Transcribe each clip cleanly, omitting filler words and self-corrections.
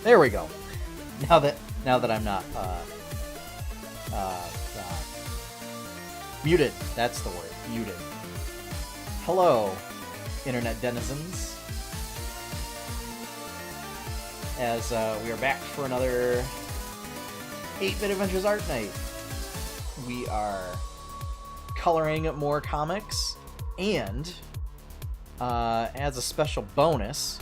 There we go. Now that I'm not muted. That's the word. Muted. Hello, internet denizens. As we are back for another 8-Bit Adventures Art Night. We are coloring more comics, and as a special bonus,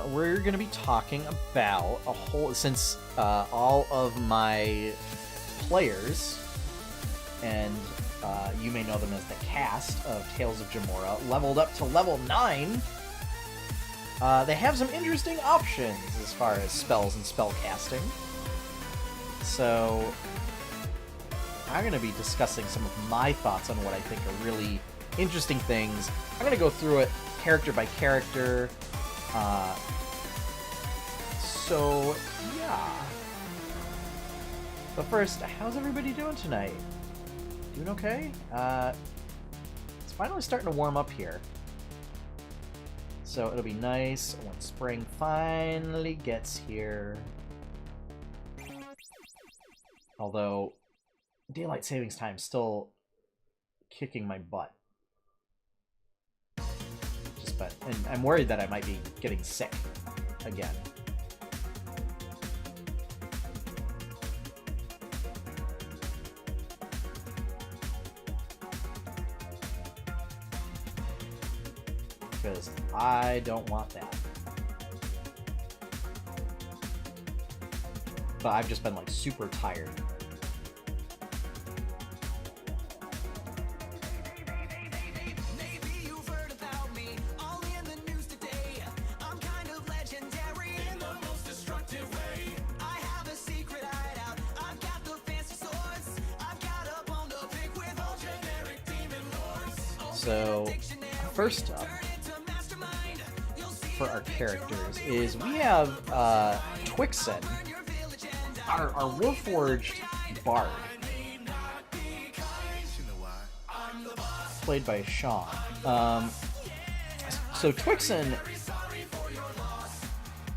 we're going to be talking about a whole... Since all of my players, and you may know them as the cast of Tales of Jemmora, leveled up to level 9... they have some interesting options as far as spells and spell casting. So I'm going to be discussing some of my thoughts on what I think are really interesting things. I'm going to go through it character by character. So yeah. But first, how's everybody doing tonight? Doing okay? It's finally starting to warm up here. So it'll be nice when spring finally gets here. Although, daylight savings time is still kicking my butt. And I'm worried that I might be getting sick again. Because I don't want that. But I've just been like super tired. So, first up, for our characters is we have Twixen, our Warforged bard, played by Sean. So Twixen,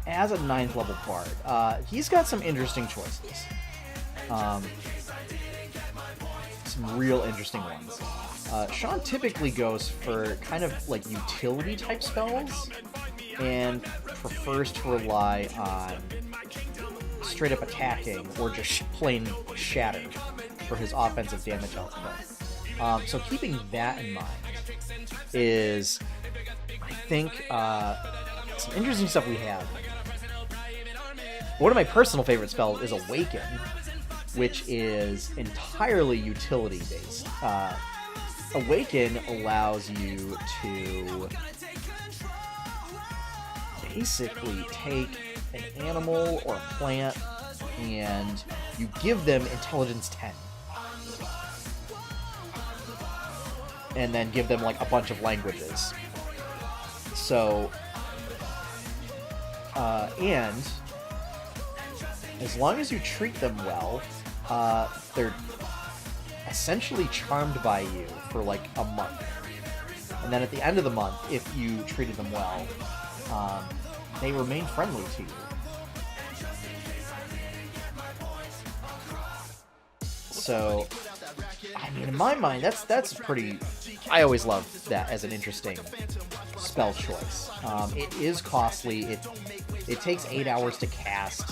as a 9th level bard, he's got some interesting choices. Some real interesting ones. Sean typically goes for kind of like utility type spells and prefers to rely on straight up attacking or just plain shatter for his offensive damage output. So keeping that in mind is, I think, some interesting stuff we have. One of my personal favorite spells is Awaken, which is entirely utility based. Awaken allows you to basically take an animal or a plant and you give them intelligence 10. And then give them like a bunch of languages. So, and as long as you treat them well, they're essentially charmed by you for like a month. And then at the end of the month, if you treated them well, they remain friendly to you. So, I mean, in my mind, that's pretty... I always love that as an interesting spell choice. It is costly. It takes 8 hours to cast,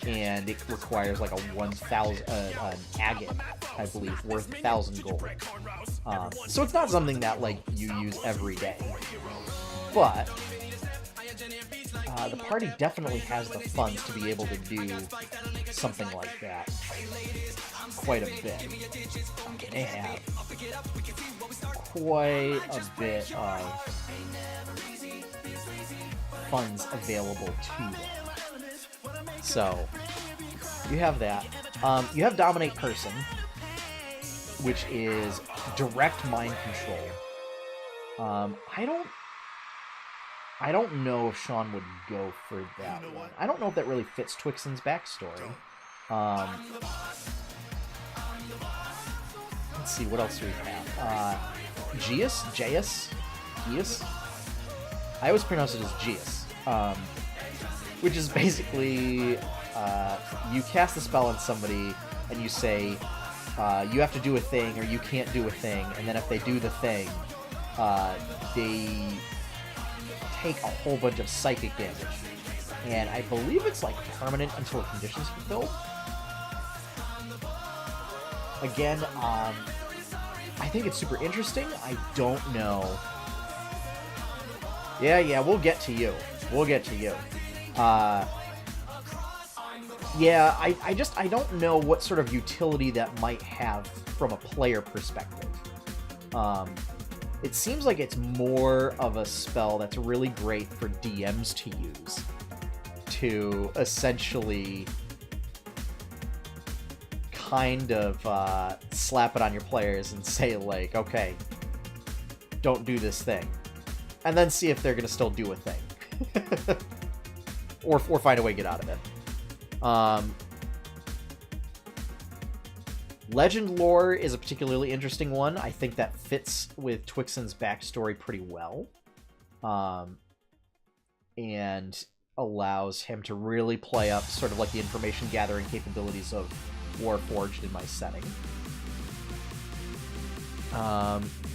and it requires like a 1,000 an agate, I believe, worth 1,000 gold. So it's not something that like you use every day, but the party definitely has the funds to be able to do something like that quite a bit. They have quite a bit of funds available to them. So, you have that. You have Dominate Person, which is direct mind control. I don't know if Sean would go for that one. I don't know if that really fits Twixen's backstory. Let's see, what else do we have? Geas? I always pronounce it as Geas. which is basically you cast a spell on somebody and you say you have to do a thing or you can't do a thing, and then if they do the thing, they take a whole bunch of psychic damage. And I believe it's like permanent until a condition's fulfilled. Again, I think it's super interesting. I don't know. Yeah, we'll get to you. We'll get to you. Yeah, I don't know what sort of utility that might have from a player perspective. It seems like it's more of a spell that's really great for DMs to use to essentially kind of slap it on your players and say, like, okay, don't do this thing. And then see if they're going to still do a thing. or find a way to get out of it. Legend lore is a particularly interesting one. I think that fits with Twixen's backstory pretty well. And allows him to really play up sort of like the information gathering capabilities of Warforged in my setting.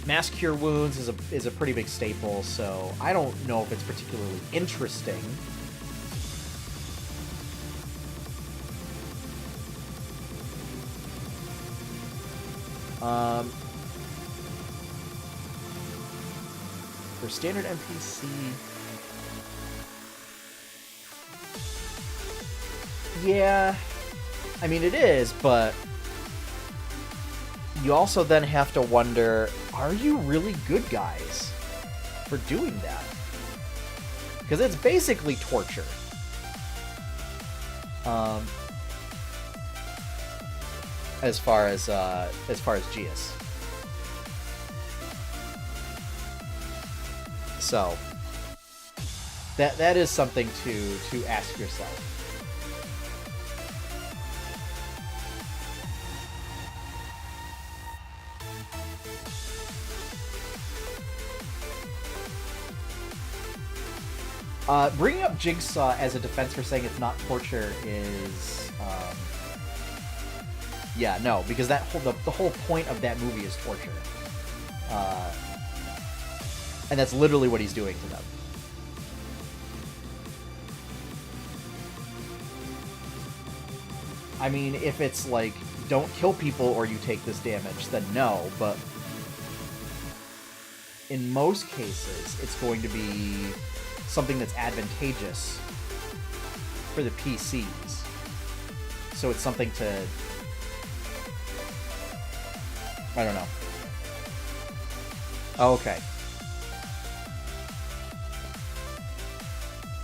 Mass Cure Wounds is a pretty big staple, so I don't know if it's particularly interesting. For standard NPC... Yeah, I mean, it is, but you also then have to wonder, are you really good guys for doing that? Because it's basically torture. As far as Geas. So that is something to ask yourself. Bringing up Jigsaw as a defense for saying it's not torture is, yeah, no, because the whole point of that movie is torture, and that's literally what he's doing to them. I mean, if it's like, don't kill people or you take this damage, then no, but in most cases, it's going to be something that's advantageous for the PCs. So it's something to... I don't know. Oh, okay.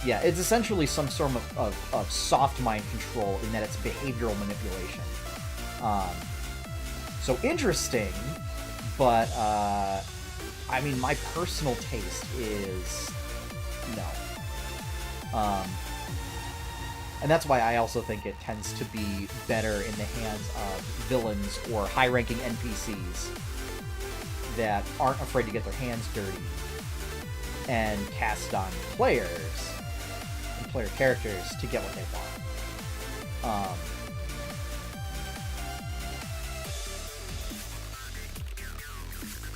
Yeah, it's essentially some sort of soft mind control in that it's behavioral manipulation. So interesting, but I mean, my personal taste is no. And that's why I also think it tends to be better in the hands of villains or high-ranking NPCs that aren't afraid to get their hands dirty and cast on players and player characters to get what they want.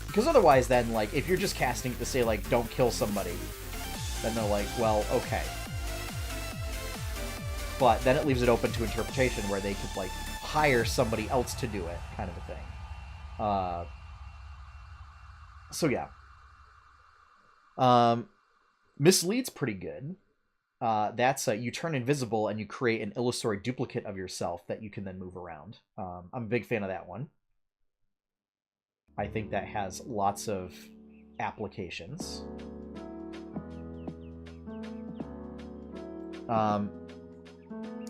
Because otherwise then, like, if you're just casting to say, like, don't kill somebody, then they're like, well, okay. But then it leaves it open to interpretation where they could, like, hire somebody else to do it, kind of a thing. So, yeah. Mislead's pretty good. That's you turn invisible and you create an illusory duplicate of yourself that you can then move around. I'm a big fan of that one. I think that has lots of applications.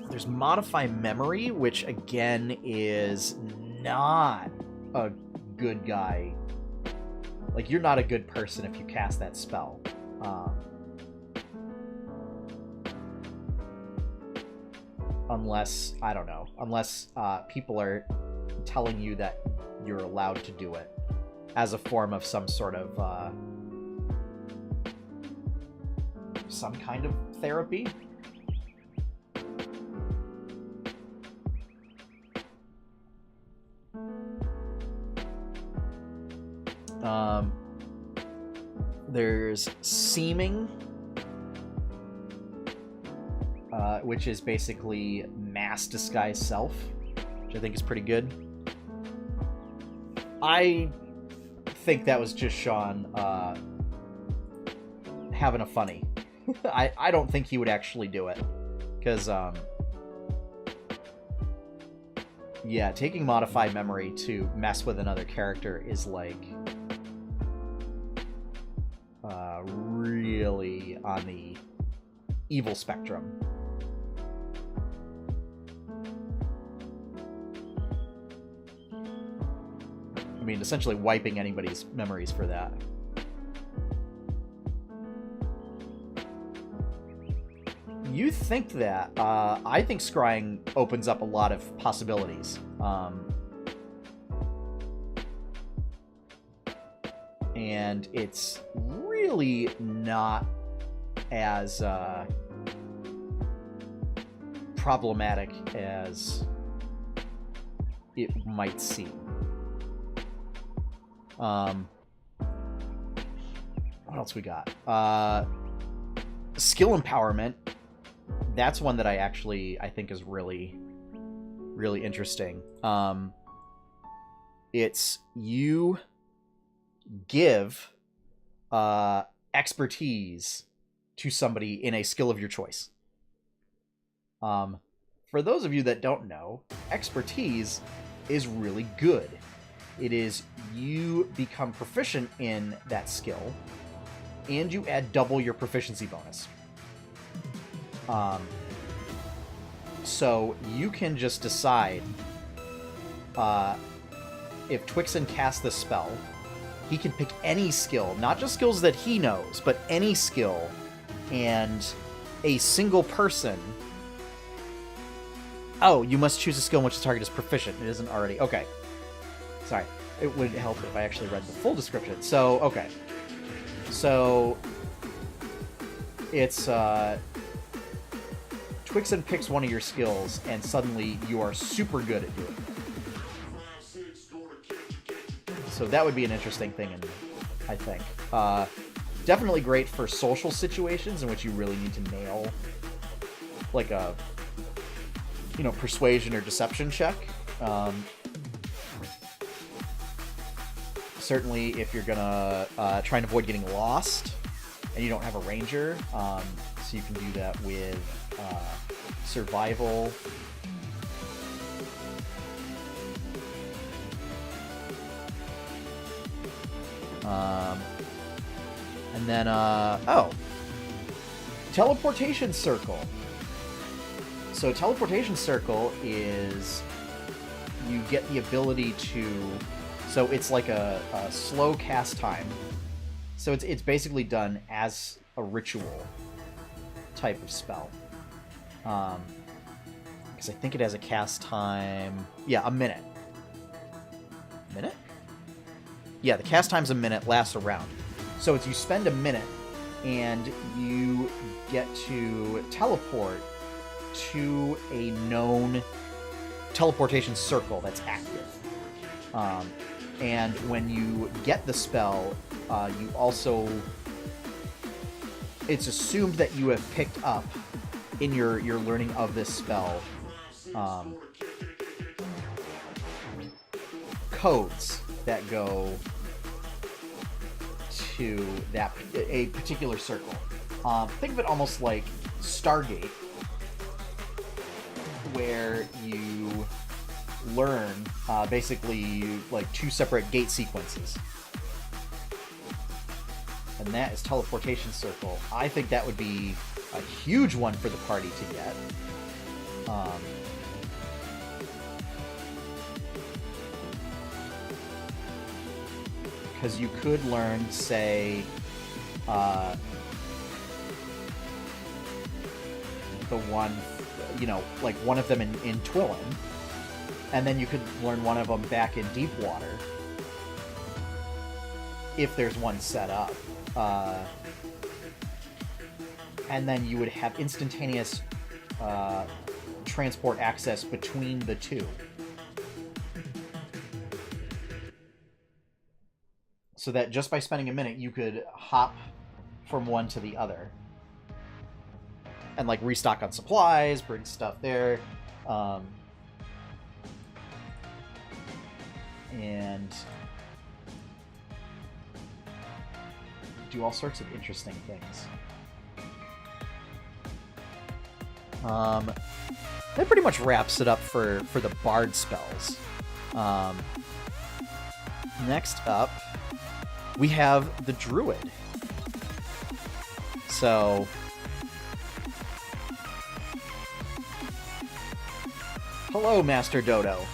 There's Modify Memory, which again is not a good guy. Like, you're not a good person if you cast that spell. Unless, I don't know, unless people are telling you that you're allowed to do it as a form of some sort of some kind of therapy. There's seeming, which is basically mass disguise self, which I think is pretty good. I think that was just Sean having a funny. I don't think he would actually do it, because yeah, taking modified memory to mess with another character is like really on the evil spectrum. I mean, essentially wiping anybody's memories for that. You think that. I think scrying opens up a lot of possibilities. And it's really not as problematic as it might seem. What else we got? Skill empowerment. That's one that I think is really, really interesting. It's you give expertise to somebody in a skill of your choice. For those of you that don't know, expertise is really good. It is you become proficient in that skill, and you add double your proficiency bonus. So you can just decide if Twixen casts this spell, he can pick any skill, not just skills that he knows, but any skill, and a single person... Oh, you must choose a skill in which the target is proficient. It isn't already... Okay. Sorry. It would help if I actually read the full description. So, okay. So, it's... Twixen picks one of your skills, and suddenly you are super good at doing it. So that would be an interesting thing, I think. Definitely great for social situations in which you really need to nail, like a, persuasion or deception check. Certainly if you're gonna try and avoid getting lost, and you don't have a ranger, so you can do that with survival. And then, teleportation circle. So teleportation circle is you get the ability to... So it's like a slow cast time. So it's basically done as a ritual type of spell. Because I think it has a cast time... Yeah, a minute. Minute? Yeah, the cast time's a minute, lasts a round. So it's you spend a minute, and you get to teleport to a known teleportation circle that's active. And when you get the spell, you also... It's assumed that you have picked up, in your learning of this spell, codes that go to a particular circle. Think of it almost like Stargate, where you learn basically like two separate gate sequences. And that is teleportation circle. I think that would be a huge one for the party to get. Because you could learn, say, the one, like one of them in Twillin, and then you could learn one of them back in Deepwater, if there's one set up. And then you would have instantaneous transport access between the two. so that just by spending a minute, you could hop from one to the other. And, like, restock on supplies, bring stuff there. And do all sorts of interesting things. That pretty much wraps it up for the bard spells. Next up, we have the druid. So hello, Master Dodo.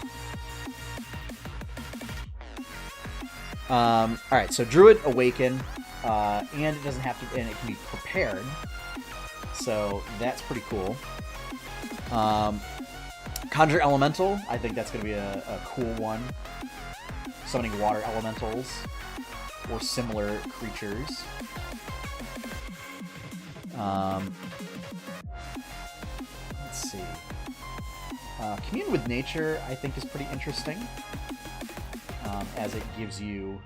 Alright, so Druid Awaken, and it doesn't have to, and it can be prepared. So that's pretty cool. Conjure Elemental, I think that's going to be a cool one. Summoning water elementals or similar creatures. Let's see. Commune with Nature, I think, is pretty interesting, as it gives you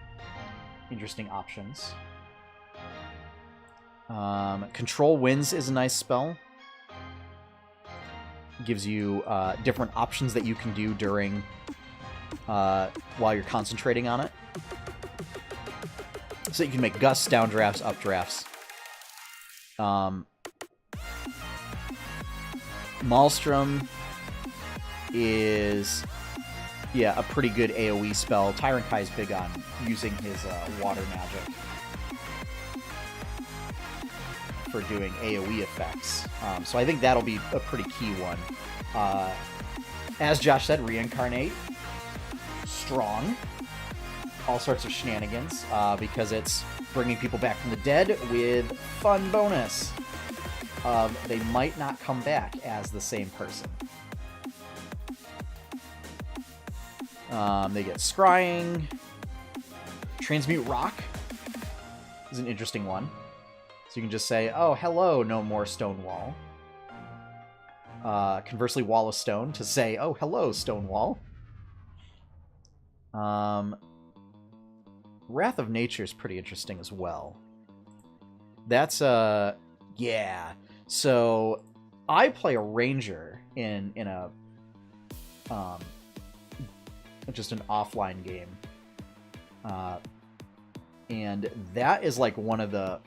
interesting options. Control Winds is a nice spell. Gives you different options that you can do during while you're concentrating on it. So you can make gusts, downdrafts, updrafts. Maelstrom is, yeah, a pretty good AoE spell. Tyrant Kai's big on using his water magic for doing AoE effects. So I think that'll be a pretty key one. As Josh said, Reincarnate. Strong. All sorts of shenanigans, because it's bringing people back from the dead with fun bonus of they might not come back as the same person. They get Scrying. Transmute Rock is an interesting one. So you can just say, oh, hello, no more stone wall. Conversely, Wall of Stone to say, oh, hello, stone wall. Wrath of Nature is pretty interesting as well. That's, yeah. So, I play a ranger in a, just an offline game. And that is like one of the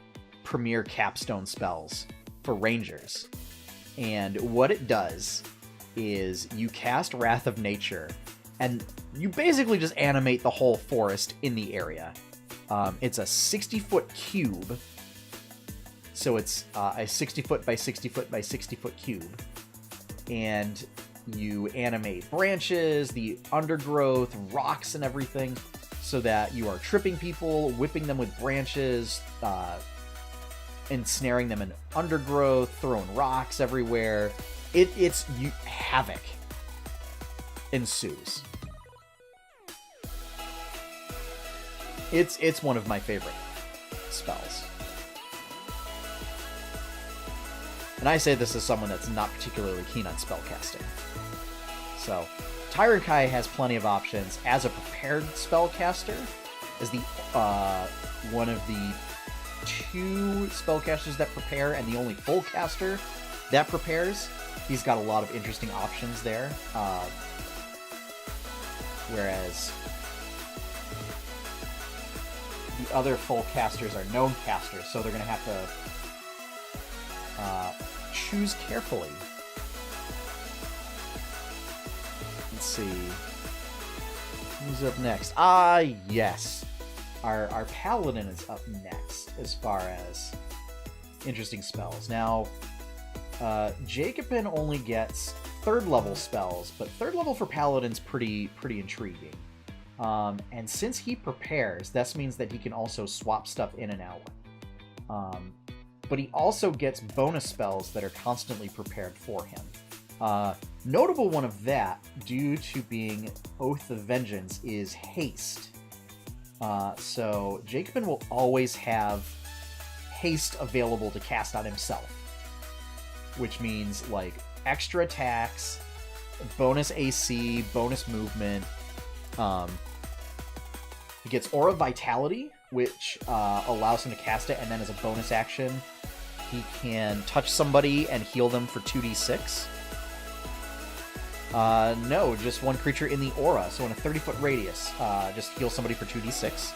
premier capstone spells for rangers. And what it does is you cast Wrath of Nature, and you basically just animate the whole forest in the area. It's a 60-foot cube. So it's a 60-foot by 60-foot by 60-foot cube. And you animate branches, the undergrowth, rocks, and everything, so that you are tripping people, whipping them with branches, ensnaring them in undergrowth, throwing rocks everywhere. Havoc ensues. It's one of my favorite spells. And I say this as someone that's not particularly keen on spellcasting. So, Tyrant Kai has plenty of options as a prepared spellcaster, as the one of the 2 spellcasters that prepare and the only full caster that prepares. He's got a lot of interesting options there. Whereas the other full casters are known casters, so they're going to have to choose carefully. Let's see. Who's up next? Yes. Our paladin is up next as far as interesting spells. Now, Jacobin only gets 3rd level spells, but 3rd level for paladin's pretty intriguing. And since he prepares, this means that he can also swap stuff in and out. But he also gets bonus spells that are constantly prepared for him. Notable one of that, due to being Oath of Vengeance, is Haste. So Jacobin will always have Haste available to cast on himself, which means like extra attacks, bonus AC, bonus movement. He gets Aura Vitality, which allows him to cast it, and then as a bonus action, he can touch somebody and heal them for 2d6. No, just one creature in the aura, so in a 30-foot radius, just heal somebody for 2d6.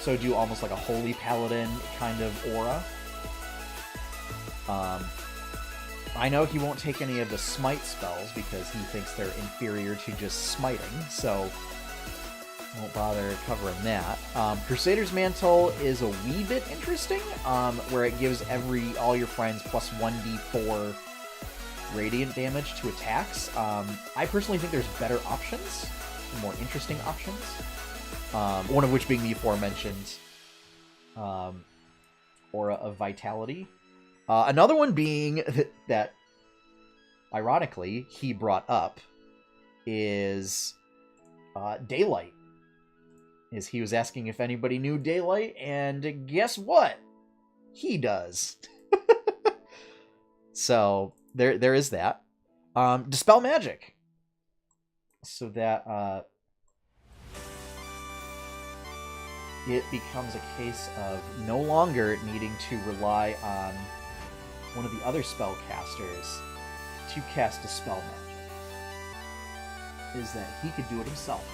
So do almost like a holy paladin kind of aura. I know he won't take any of the smite spells because he thinks they're inferior to just smiting, so won't bother covering that. Crusader's Mantle is a wee bit interesting, where it gives all your friends plus 1d4 radiant damage to attacks. I personally think there's better options, more interesting options. One of which being the aforementioned Aura of Vitality. Another one being that, ironically, he brought up is Daylight. He was asking if anybody knew Daylight, and guess what? He does. So there is that. Dispel Magic. So that it becomes a case of no longer needing to rely on one of the other spellcasters to cast Dispel Magic. Is that he could do it himself.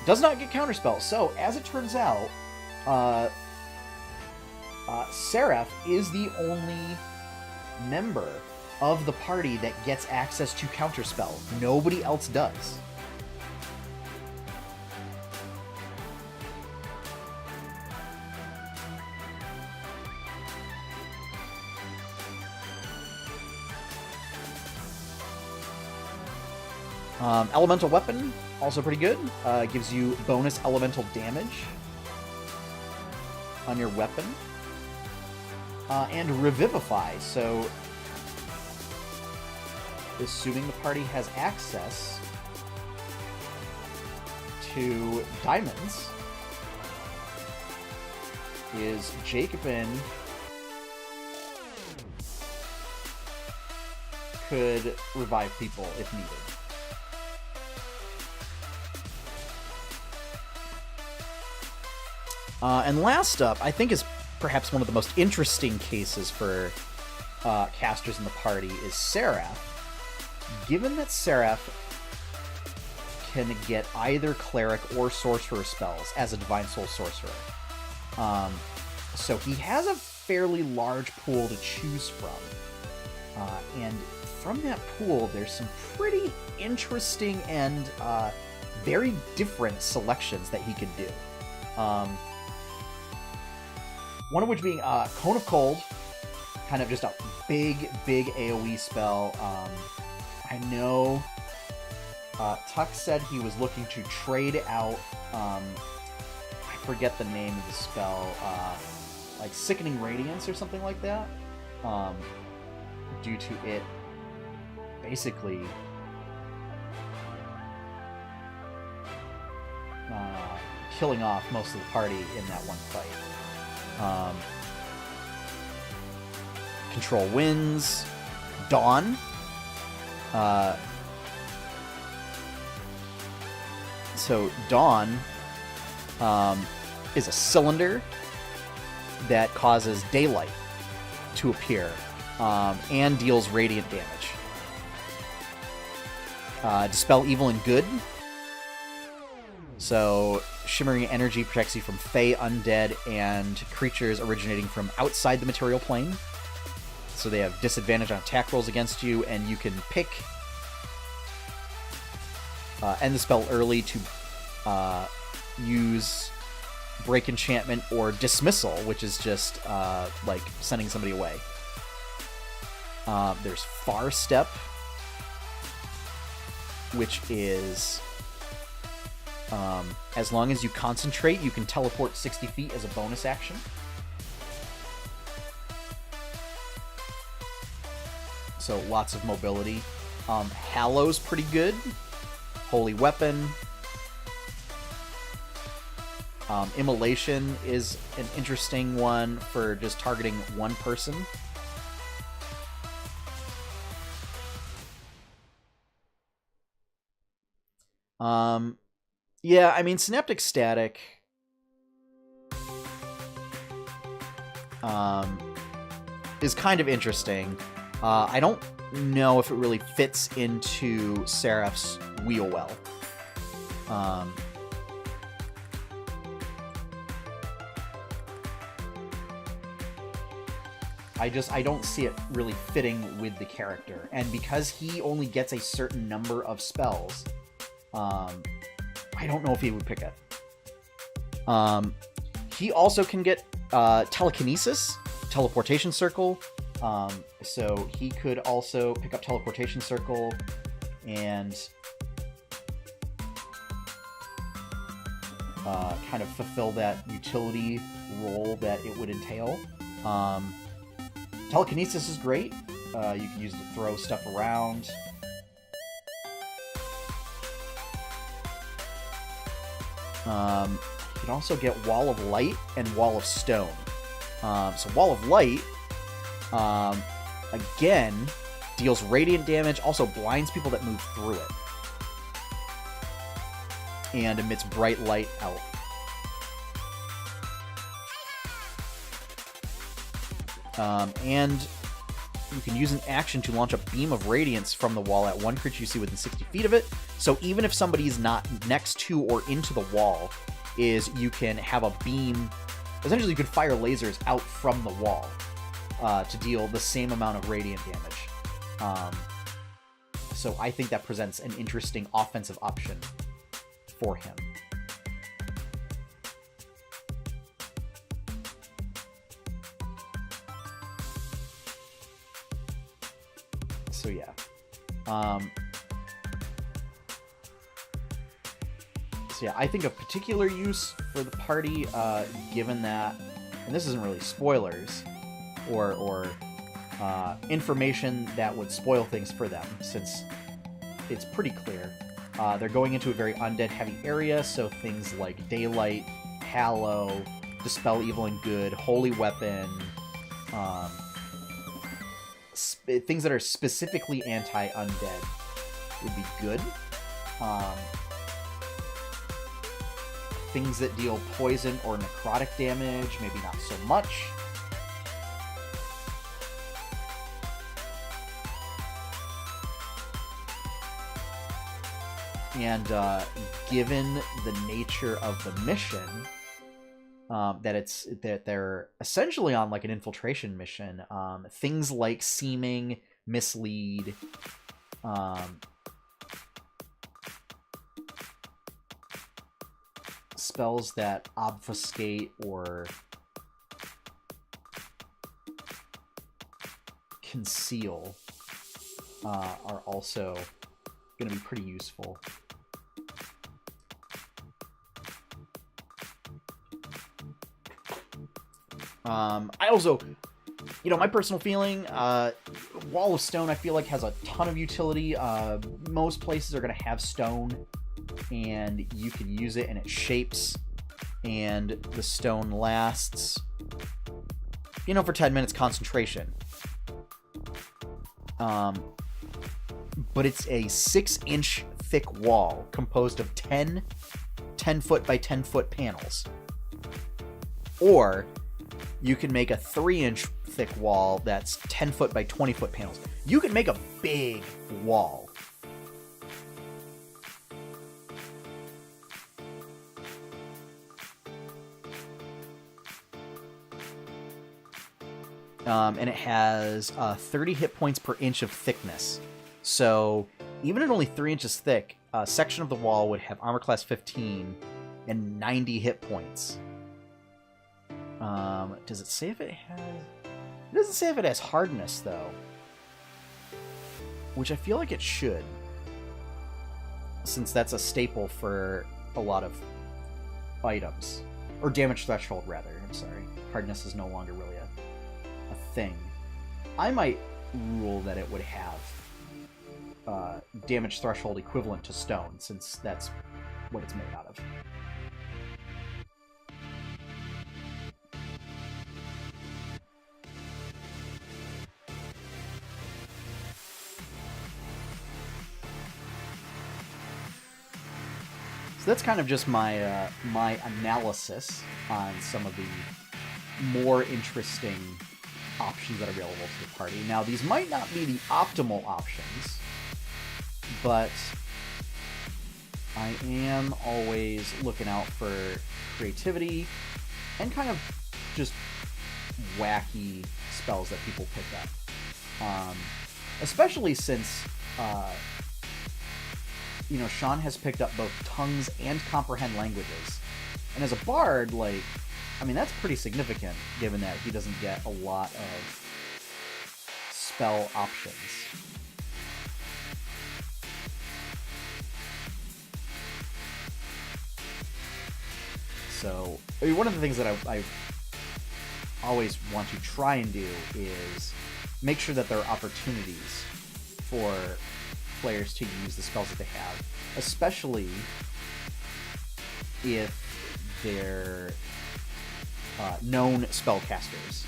Does not get counterspell. So, as it turns out, Seraph is the only member of the party that gets access to counterspell. Nobody else does. Elemental Weapon, also pretty good. Gives you bonus elemental damage on your weapon. And Revivify, so assuming the party has access to diamonds, is Jacobin could revive people if needed. And last up, I think is perhaps one of the most interesting cases for casters in the party is Seraph. Given that Seraph can get either Cleric or Sorcerer spells as a Divine Soul Sorcerer. So he has a fairly large pool to choose from. And from that pool, there's some pretty interesting and very different selections that he can do. One of which being Cone of Cold, kind of just a big AoE spell. I know Tuck said he was looking to trade out, I forget the name of the spell, like Sickening Radiance or something like that, due to it basically killing off most of the party in that one fight. Control Winds, Dawn. So Dawn is a cylinder that causes daylight to appear and deals radiant damage. Dispel Evil and Good. So shimmering energy protects you from Fey, undead, and creatures originating from outside the material plane. So they have disadvantage on attack rolls against you, and you can pick end the spell early to use Break Enchantment or Dismissal, which is just like sending somebody away. There's Far Step, which is as long as you concentrate, you can teleport 60 feet as a bonus action. So lots of mobility. Hallow's pretty good. Holy Weapon. Immolation is an interesting one for just targeting one person. Yeah, I mean, Synaptic Static is kind of interesting. I don't know if it really fits into Seraph's wheel well. I don't see it really fitting with the character. And because he only gets a certain number of spells, I don't know if he would pick it. He also can get telekinesis, teleportation circle. So he could also pick up teleportation circle and kind of fulfill that utility role that it would entail. Telekinesis is great. You can use it to throw stuff around. You can also get Wall of Light and Wall of Stone. So Wall of Light, again, deals radiant damage, also blinds people that move through it. And emits bright light out. And you can use an action to launch a beam of radiance from the wall at one creature you see within 60 feet of it. So even if somebody is not next to or into the wall, you can have a beam. Essentially, you can fire lasers out from the wall to deal the same amount of radiant damage. So I think that presents an interesting offensive option for him. So yeah. So yeah, I think a particular use for the party, given that, and this isn't really spoilers, or information that would spoil things for them, since it's pretty clear. They're going into a very undead-heavy area, so things like Daylight, Hallow, Dispel Evil and Good, Holy Weapon, things that are specifically anti-undead would be good. Things that deal poison or necrotic damage, maybe not so much. And given the nature of the mission, that they're essentially on like an infiltration mission, things like seeming, mislead, spells that obfuscate or conceal are also going to be pretty useful. I also, my personal feeling, Wall of Stone I feel like has a ton of utility. Most places are going to have stone, and you can use it, and it shapes, and the stone lasts, for 10 minutes concentration. But it's a 6-inch thick wall composed of 10 foot by 10 foot panels. Or you can make a 3-inch thick wall that's 10 foot by 20 foot panels. You can make a big wall. And it has 30 hit points per inch of thickness. So even at only 3 inches thick, a section of the wall would have armor class 15 and 90 hit points. Does it say if it has... It doesn't say if it has hardness, though. Which I feel like it should. Since that's a staple for a lot of items. Or damage threshold, rather. I'm sorry. Hardness is no longer really a thing. I might rule that it would have damage threshold equivalent to stone, since that's what it's made out of. So that's kind of just my my analysis on some of the more interesting options that are available to the party. Now, these might not be the optimal options, but I am always looking out for creativity and kind of just wacky spells that people pick up. Especially since, Sean has picked up both tongues and comprehend languages. And as a bard, that's pretty significant, given that he doesn't get a lot of spell options. So, one of the things that I always want to try and do is make sure that there are opportunities for players to use the spells that they have, especially if they're known spellcasters.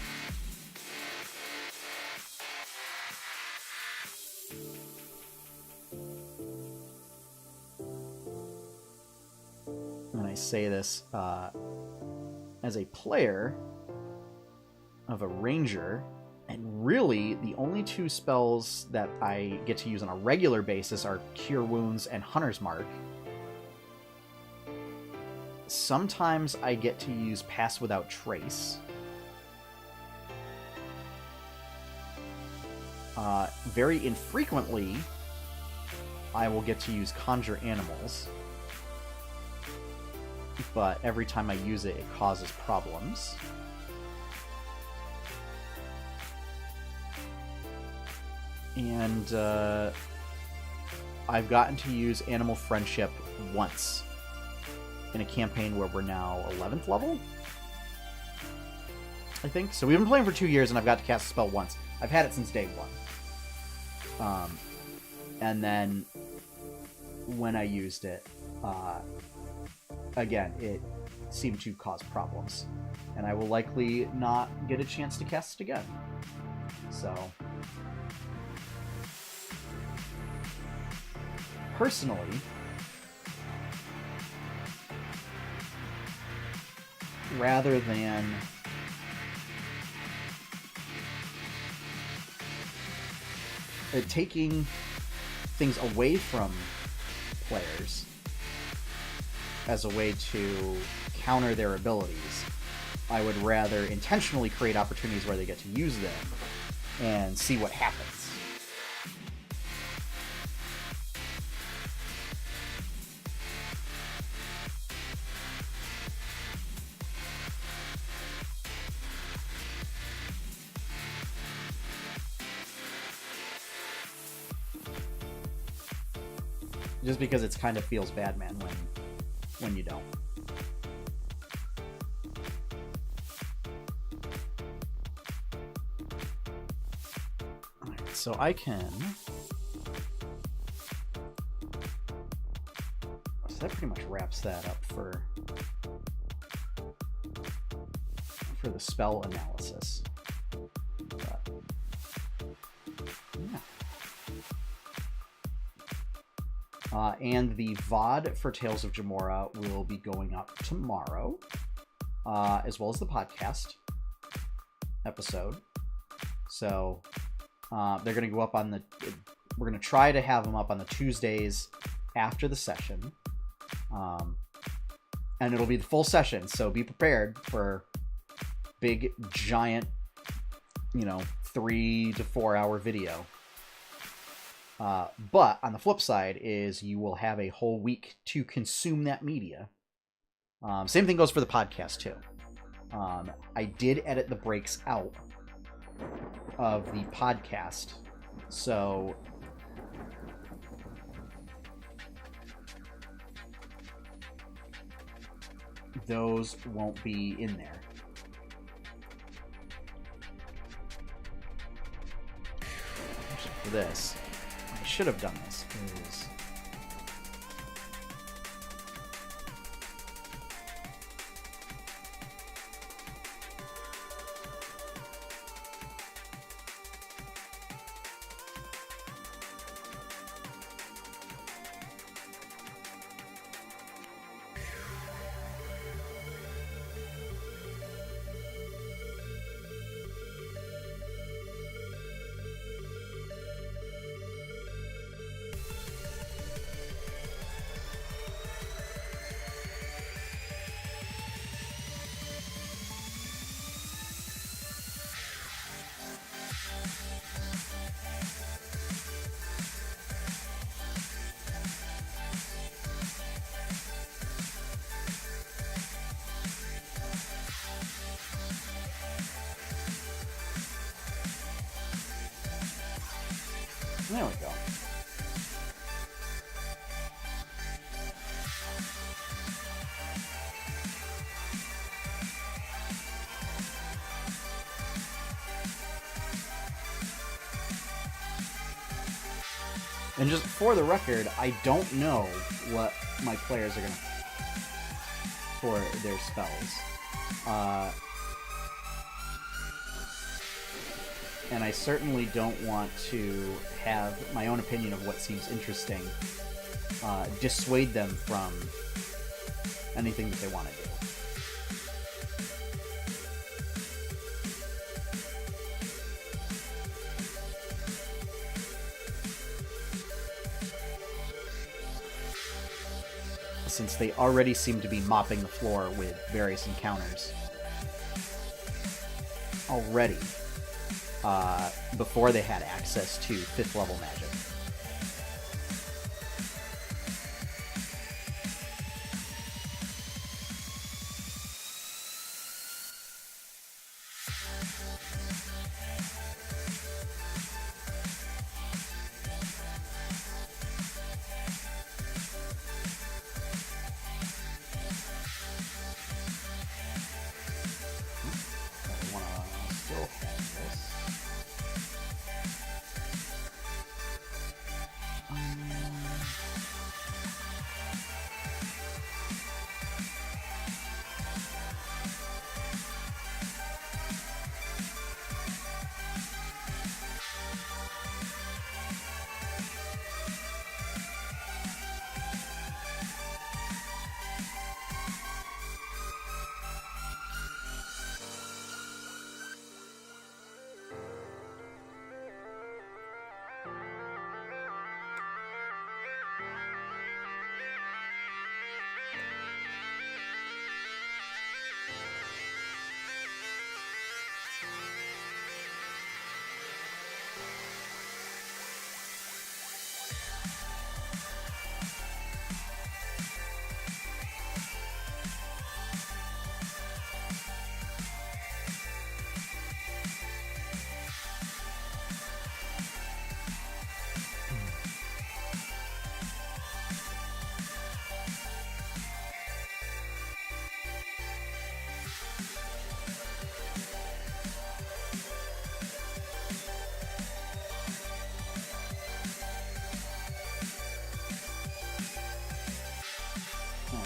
And I say this as a player of a ranger, and really the only two spells that I get to use on a regular basis are Cure Wounds and Hunter's Mark. Sometimes I get to use Pass Without Trace. Very infrequently, I will get to use Conjure Animals. But every time I use it, it causes problems. And I've gotten to use Animal Friendship once in a campaign where we're now 11th level, I think. So we've been playing for 2 years, and I've got to cast a spell once. I've had it since day one. And then when I used it, again, it seemed to cause problems. And I will likely not get a chance to cast it again. So, personally, rather than taking things away from players as a way to counter their abilities, I would rather intentionally create opportunities where they get to use them and see what happens. Just because it kind of feels bad, man, when you don't. Alright, so I can... So that pretty much wraps that up for the spell analysis. But, yeah. And the VOD for Tales of Jemmora will be going up tomorrow, as well as the podcast episode. So they're going to go up on the... We're going to try to have them up on the Tuesdays after the session. And it'll be the full session, so be prepared for big, giant, 3 to 4 hour video. But on the flip side is you will have a whole week to consume that media. Same thing goes for the podcast too. I did edit the breaks out of the podcast, so those won't be in there. Actually, for this, I should have done this. Is There we go. And just for the record, I don't know what my players are going to for their spells. And I certainly don't want to have my own opinion of what seems interesting dissuade them from anything that they want to do. Since they already seem to be mopping the floor with various encounters already, before they had access to 5th level magic.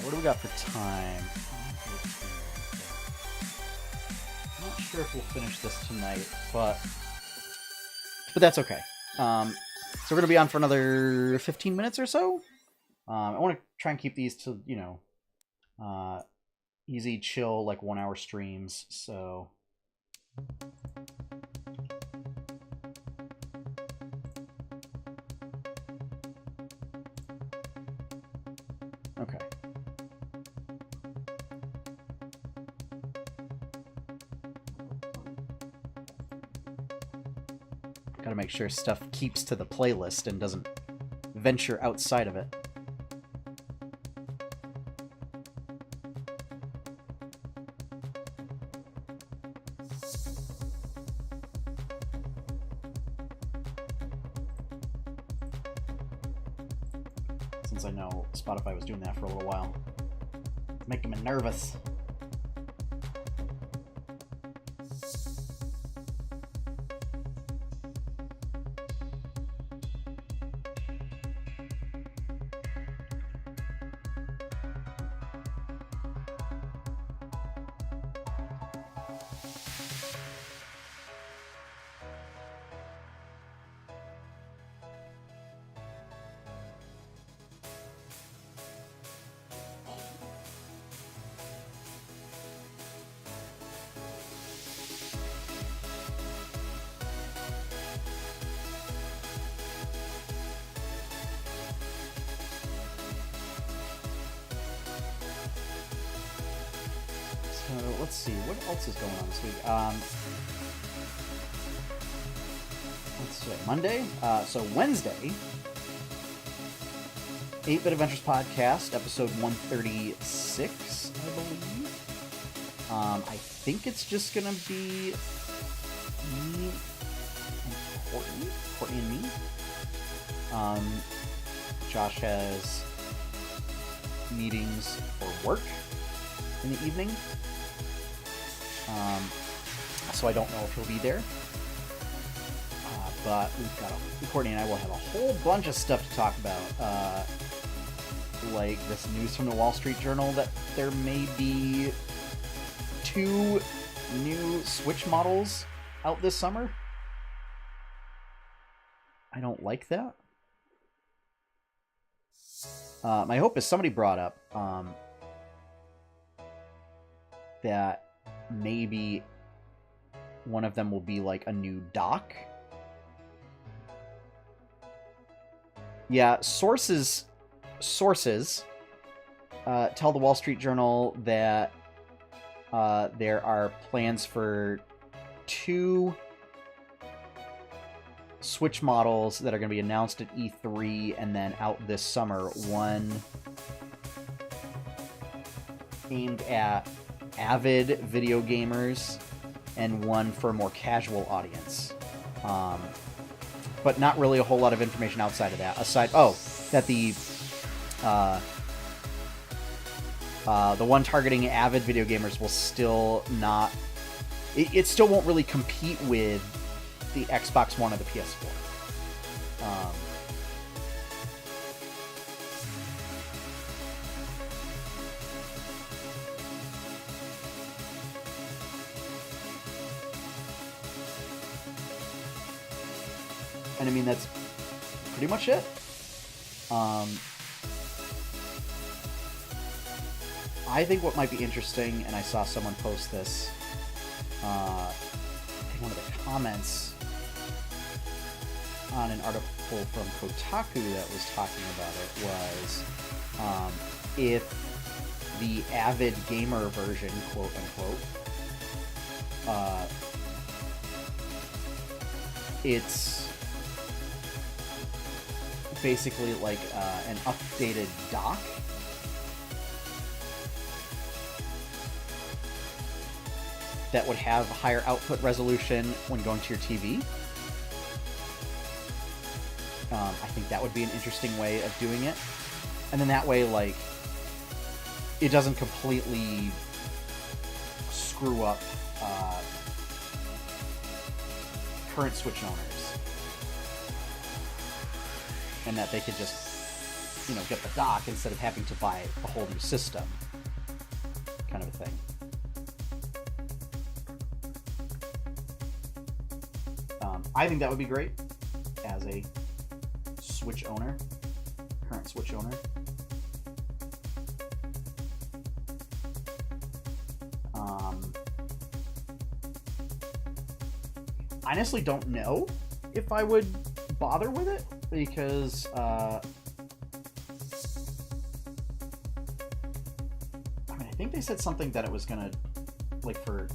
What do we got for time? I'm not sure if we'll finish this tonight, but that's okay. So we're going to be on for another 15 minutes or so. I want to try and keep these to, easy, chill, like 1 hour streams, so... Okay. Gotta make sure stuff keeps to the playlist and doesn't venture outside of it. Since I know Spotify was doing that for a little while. It's making me nervous. Let's see, what else is going on this week? Let's see, Monday? So Wednesday, 8-Bit Adventures Podcast, episode 136, I believe. I think it's just gonna be me and Courtney and me. Josh has meetings for work in the evening. So I don't know if he'll be there. But Courtney and I will have a whole bunch of stuff to talk about. Like this news from the Wall Street Journal that there may be 2 new Switch models out this summer. I don't like that. My hope is somebody brought up that maybe one of them will be like a new dock. Yeah, sources tell the Wall Street Journal that there are plans for 2 Switch models that are going to be announced at E3 and then out this summer. One aimed at avid video gamers and one for a more casual audience. But not really a whole lot of information outside of that. That the one targeting avid video gamers will still not... It still won't really compete with the Xbox One or the PS4. And I mean, that's pretty much it. I think what might be interesting, and I saw someone post this, I think one of the comments on an article from Kotaku that was talking about it was if the avid gamer version, quote unquote, it's basically like an updated dock. That would have higher output resolution when going to your TV. I think that would be an interesting way of doing it. And then that way, like, it doesn't completely screw up current Switch owners. And that they could just, get the dock instead of having to buy a whole new system. Kind of a thing. I think that would be great as a Switch owner, current Switch owner. Honestly, don't know if I would bother with it because I think they said something that it was gonna do it for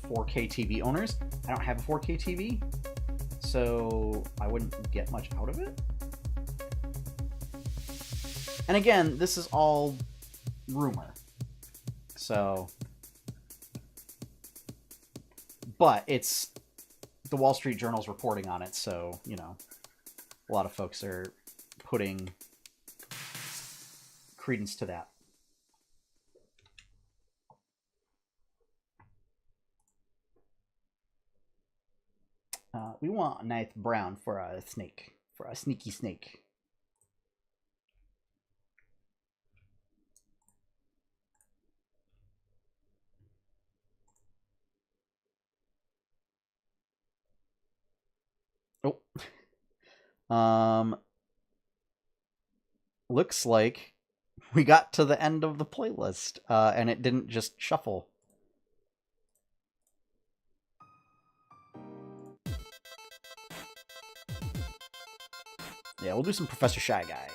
4K TV owners. I don't have a 4K TV. So I wouldn't get much out of it. And again, this is all rumor. So, but it's the Wall Street Journal's reporting on it, so, a lot of folks are putting credence to that. We want a nice brown for a snake, for a sneaky snake. Oh. Looks like we got to the end of the playlist, and it didn't just shuffle. Yeah, we'll do some Professor Shy Guy.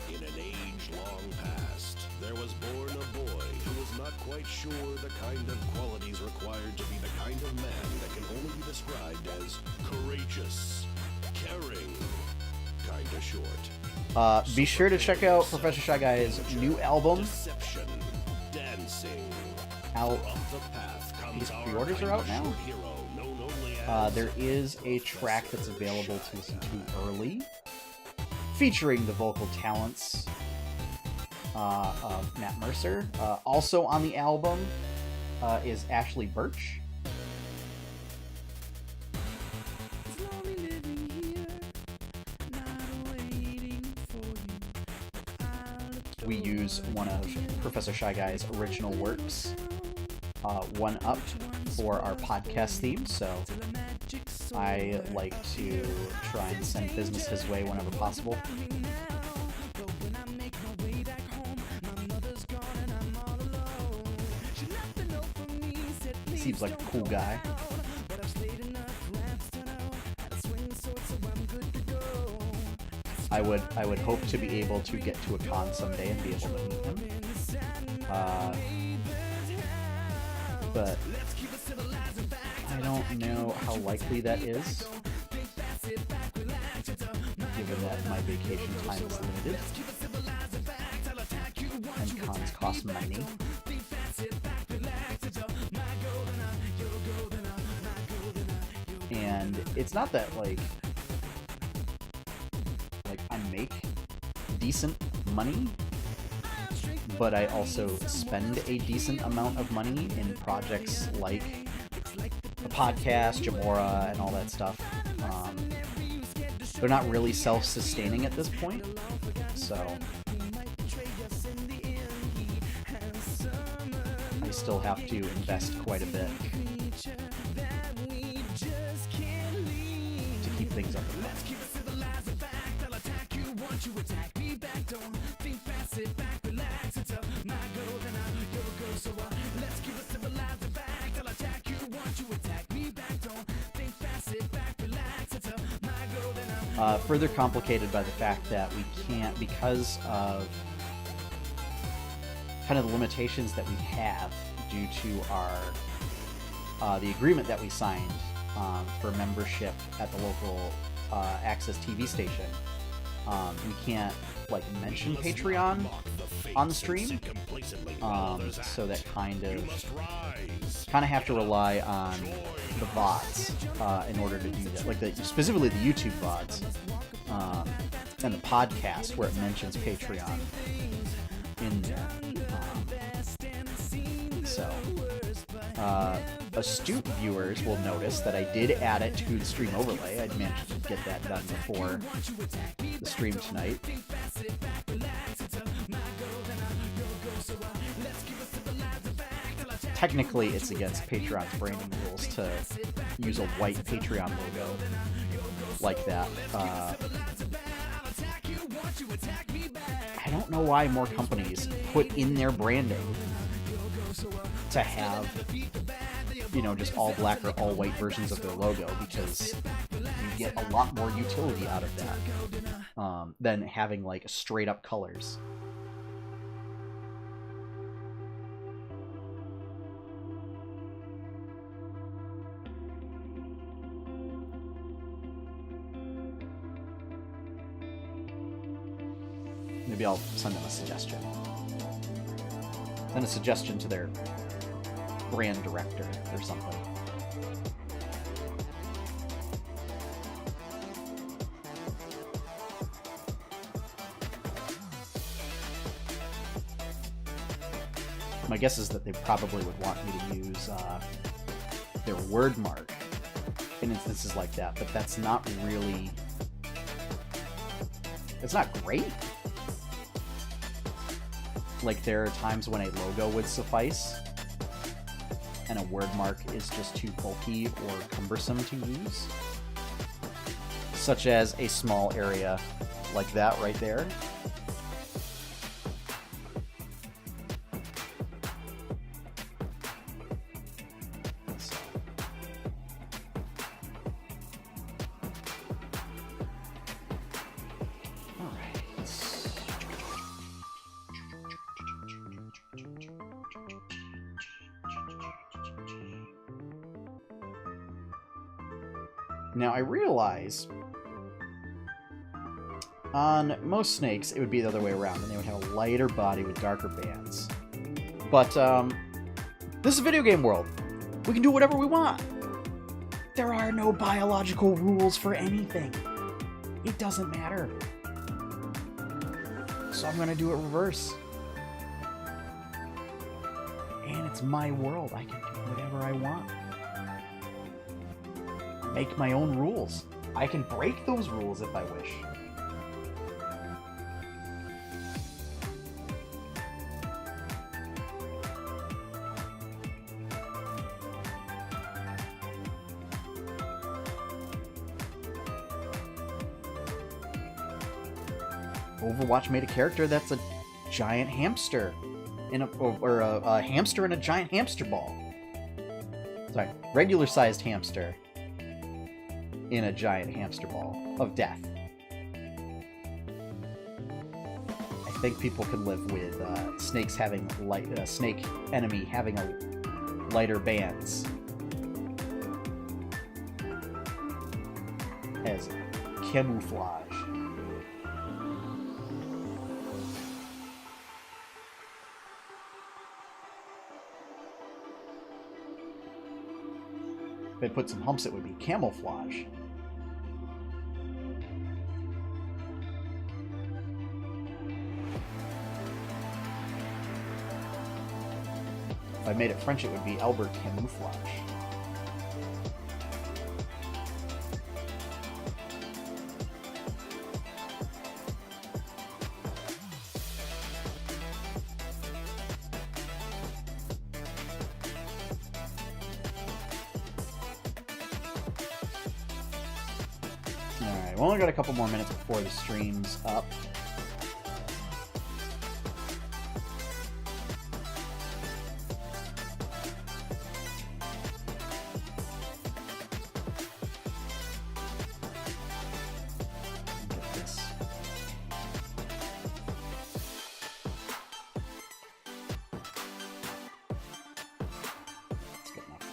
In an age long past, there was born a boy who was not quite sure the kind of qualities required to be the kind of man that can only be described as courageous, caring, kinda short. Be sure to check out Professor Shy Guy's new album. Deception, dancing. Out. Up the path comes These pre-orders are out now? hero, known only There is a track that's available to listen to early, featuring the vocal talents of Matt Mercer. Also on the album is Ashley Birch. We use one of Professor Shy Guy's original works, One Up, for our podcast theme, so I like to try and send business his way whenever possible. He seems like a cool guy. I would hope to be able to get to a con someday and be able to meet him. But I don't know how likely that is, given that my vacation time is limited and cons cost money. And it's not that like I make decent money, but I also spend a decent amount of money in projects like the podcast, Jemmora, and all that stuff. They're not really self-sustaining at this point, so I still have to invest quite a bit to keep things up and running. Further complicated by the fact that we can't, because of kind of the limitations that we have due to our the agreement that we signed for membership at the local Access TV station. We can't like mention Patreon on the stream, so that kind of have to rely on the VODs in order to do that, like specifically the YouTube VODs and the podcast where it mentions Patreon in there. So astute viewers will notice that I did add it to the stream overlay. I'd managed to get that done before the stream tonight. Technically, it's against Patreon's branding rules to use a white Patreon logo like that. I don't know why more companies put in their branding to have, just all black or all white versions of their logo, because you get a lot more utility out of that than having like straight up colors. Maybe I'll send them a suggestion. Send a suggestion to their brand director or something. My guess is that they probably would want me to use their word mark in instances like that, but that's not really... It's not great. Like, there are times when a logo would suffice, and a word mark is just too bulky or cumbersome to use. Such as a small area like that right there. Now, I realize on most snakes, it would be the other way around, and they would have a lighter body with darker bands. But, this is a video game world. We can do whatever we want. There are no biological rules for anything. It doesn't matter. So I'm gonna do it reverse. And it's my world. I can do whatever I want. Make my own rules. I can break those rules if I wish. Overwatch made a character that's a giant hamster, or a hamster in a giant hamster ball. Sorry, regular-sized hamster in a giant hamster ball of death. I think people can live with snakes having snake enemy having a lighter bands as camouflage. If they put some humps, it would be camouflage. If I made it French, it would be Albert Camouflage. Alright, we only got a couple more minutes before the stream's up. Get this. That's good enough.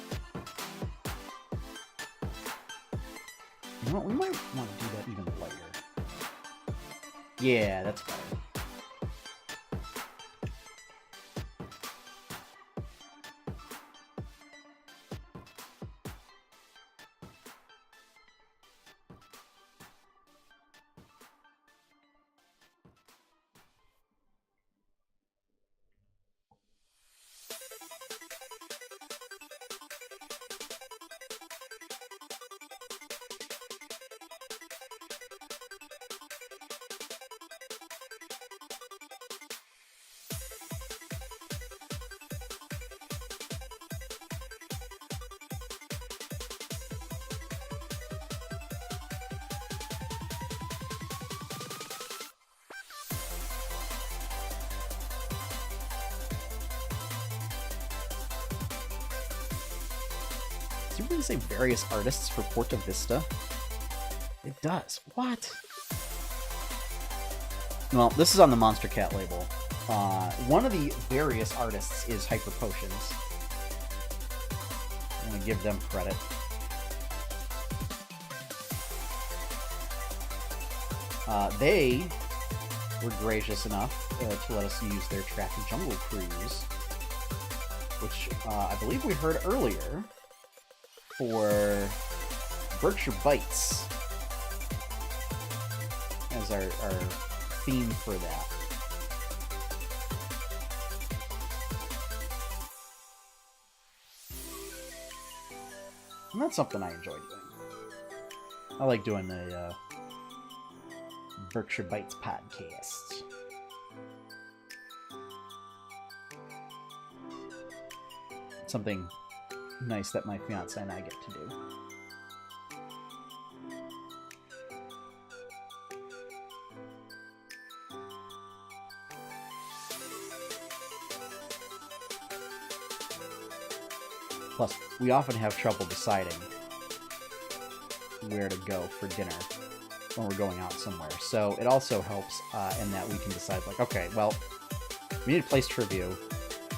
You know what? We might want to do that even lighter. Yeah, that's better. Does it really say various artists for Porta Vista? It does. What? Well, this is on the Monster Cat label. One of the various artists is Hyper Potions. I'm going to give them credit. They were gracious enough to let us use their track Jungle Cruise, which I believe we heard earlier for Berkshire Bites as our theme for that. And that's something I enjoy doing. I like doing the Berkshire Bites podcast. Something nice that my fiance and I get to do. Plus, we often have trouble deciding where to go for dinner when we're going out somewhere. So it also helps in that we can decide, like, okay, well, we need a place to review.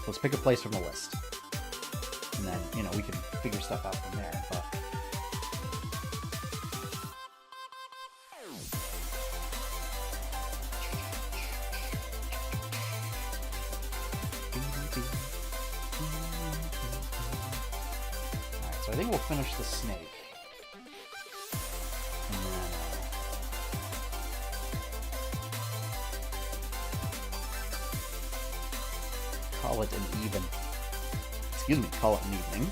Let's pick a place from the list. And then, you know, we can figure stuff out from there. But alright, so I think we'll finish the snake. Call it an even. Excuse me, call it an evening.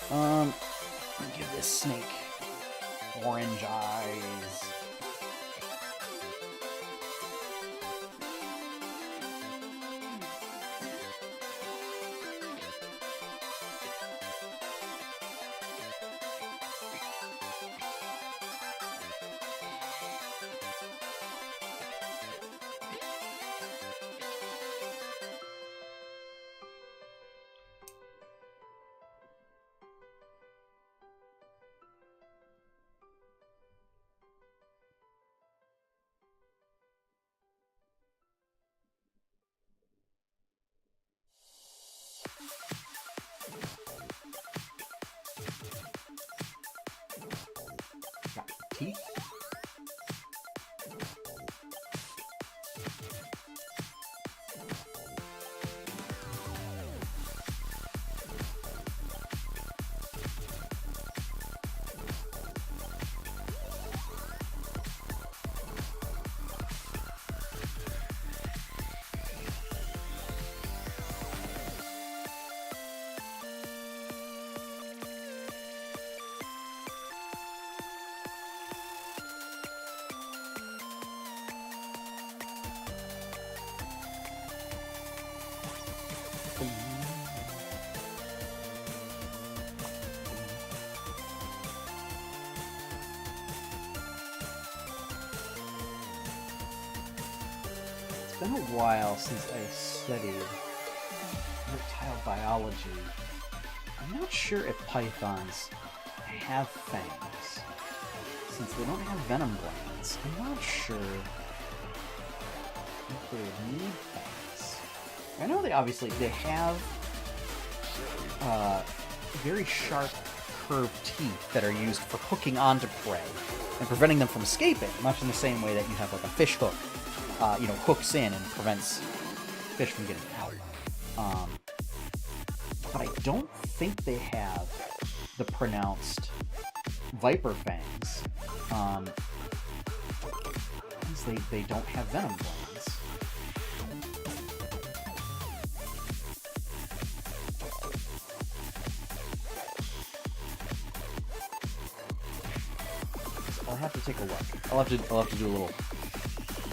Let me give this snake orange eyes. Got teeth. It's been a while since I studied reptile biology. I'm not sure if pythons have fangs. Since they don't have venom glands, I'm not sure if they would need fangs. I know they have very sharp curved teeth that are used for hooking onto prey and preventing them from escaping, much in the same way that you have like a fish hook, hooks in and prevents fish from getting out. But I don't think they have the pronounced viper fangs, because they don't have venom glands. So I'll have to take a look. I'll have to do a little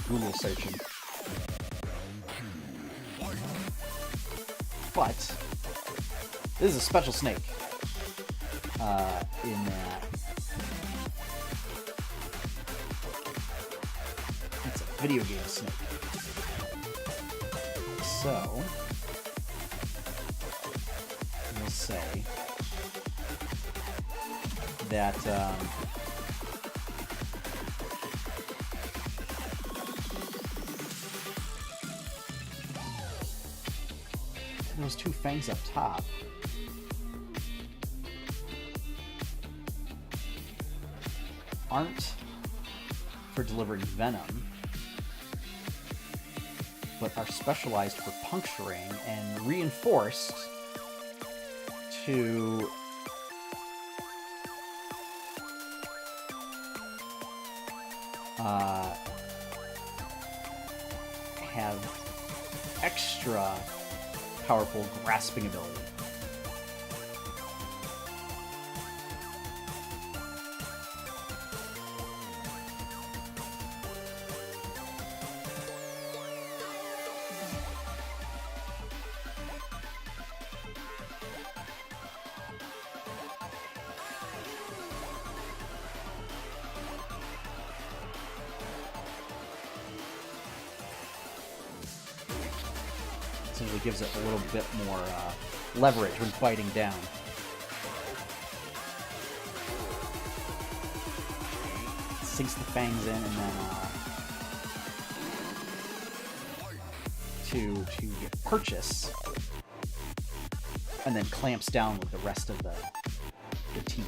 Google searching. But this is a special snake. In that it's a video game snake. So we'll say that those two fangs up top aren't for delivering venom, but are specialized for puncturing and reinforced to have extra powerful grasping ability. Essentially gives it a little bit more leverage when fighting down. Sinks the fangs in and then to purchase, and then clamps down with the rest of the teeth.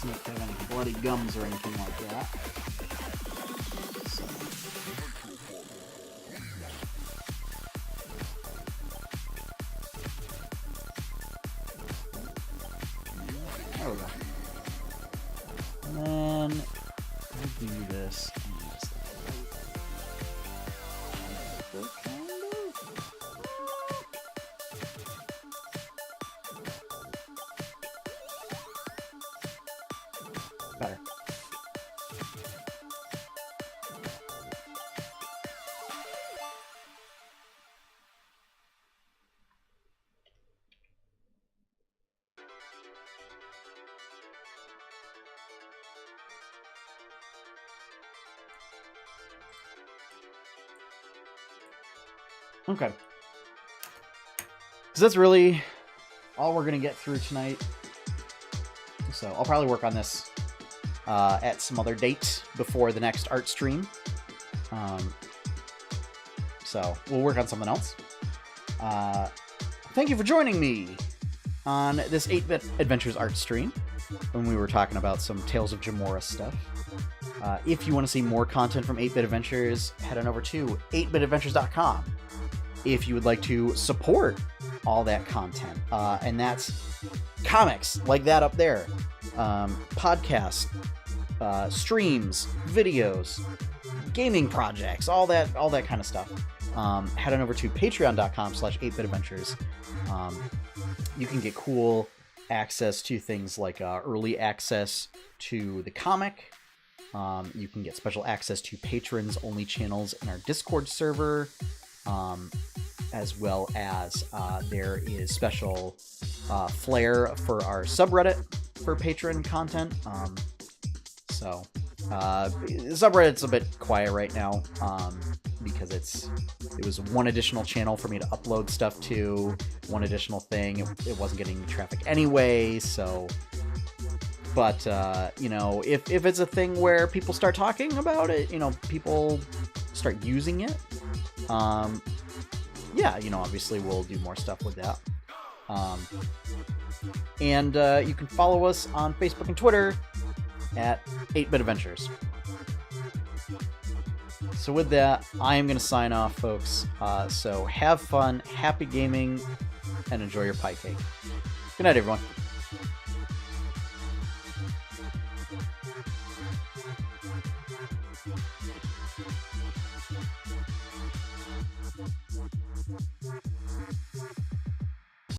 Snake have any bloody gums or anything like that. So. There we go. And then we'll do this. Better. Okay. Because that's really all we're going to get through tonight. So I'll probably work on this at some other date before the next art stream. So we'll work on something else. Thank you for joining me on this 8-Bit Adventures art stream when we were talking about some Tales of Jemmora stuff. If you want to see more content from 8-Bit Adventures, head on over to 8bitadventures.com. If you would like to support all that content, and that's comics like that up there, podcasts, streams, videos, gaming projects, all that kind of stuff. Head on over to patreon.com/8bitadventures. You can get cool access to things like early access to the comic. You can get special access to patrons only channels in our Discord server, as well as there is special flair for our subreddit for patron content. So the subreddit's a bit quiet right now because it was one additional channel for me to upload stuff to, one additional thing. It wasn't getting any traffic anyway, so. But you know, if it's a thing where people start talking about it, you know, people start using it, yeah, you know, obviously we'll do more stuff with that. And you can follow us on Facebook and Twitter at 8-Bit Adventures. So with that, I am going to sign off, folks. So have fun, happy gaming, and enjoy your pie cake. Good night, everyone.